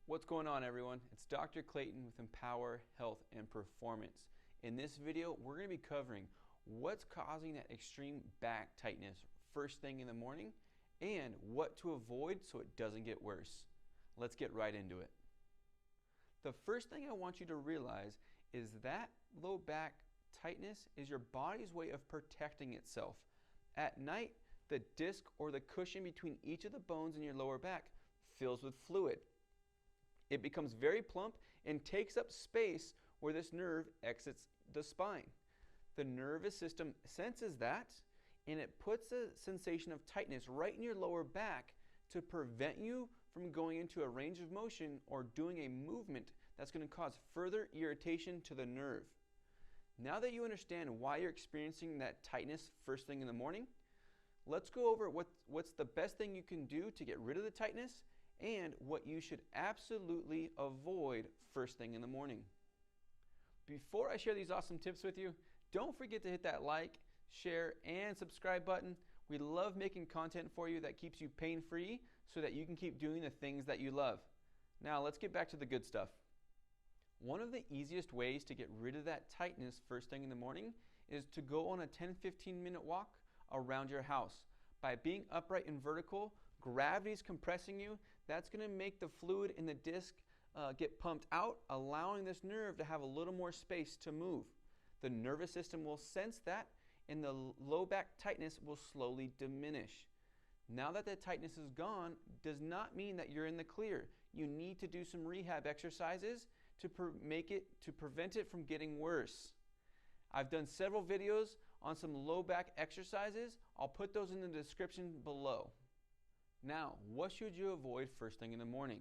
What's going on, everyone? It's Dr. Clayton with Empower Health and Performance. In this video, we're going to be covering what's causing that extreme back tightness first thing in the morning and what to avoid so it doesn't get worse. Let's get right into it. The first thing I want you to realize is that low back tightness is your body's way of protecting itself. At night, the disc or the cushion between each of the bones in your lower back fills with fluid. It becomes very plump and takes up space where this nerve exits the spine. The nervous system senses that, and it puts a sensation of tightness right in your lower back to prevent you from going into a range of motion or doing a movement that's going to cause further irritation to the nerve. Now that you understand why you're experiencing that tightness first thing in the morning, let's go over what's the best thing you can do to get rid of the tightness and what you should absolutely avoid first thing in the morning. Before I share these awesome tips with you, don't forget to hit that like, share, and subscribe button. We love making content for you that keeps you pain-free so that you can keep doing the things that you love. Now let's get back to the good stuff. One of the easiest ways to get rid of that tightness first thing in the morning is to go on a 10-15 minute walk around your house. By being upright and vertical, gravity is compressing you. That's going to make the fluid in the disc get pumped out, allowing this nerve to have a little more space to move. The nervous system will sense that, and the low back tightness will slowly diminish. Now that the tightness is gone, does not mean that you're in the clear. You need to do some rehab exercises to prevent it from getting worse. I've done several videos on some low back exercises. I'll put those in the description below. Now, what should you avoid first thing in the morning?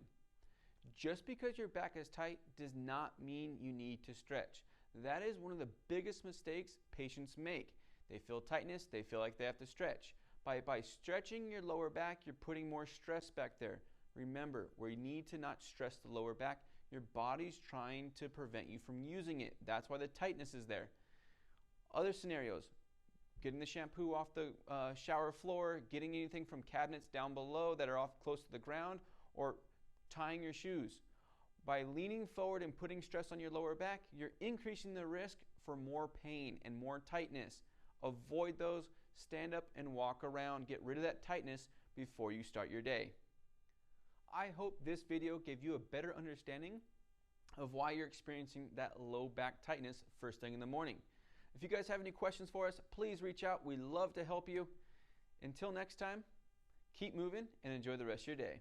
Just because your back is tight does not mean you need to stretch. That is one of the biggest mistakes patients make. They feel tightness, they feel like they have to stretch. By stretching your lower back, you're putting more stress back there. Remember, we need to not stress the lower back. Your body's trying to prevent you from using it. That's why the tightness is there. Other scenarios, getting the shampoo off the shower floor, getting anything from cabinets down below that are off close to the ground, or tying your shoes. By leaning forward and putting stress on your lower back, you're increasing the risk for more pain and more tightness. Avoid those, stand up and walk around, get rid of that tightness before you start your day. I hope this video gave you a better understanding of why you're experiencing that low back tightness first thing in the morning. If you guys have any questions for us, please reach out. We'd love to help you. Until next time, keep moving and enjoy the rest of your day.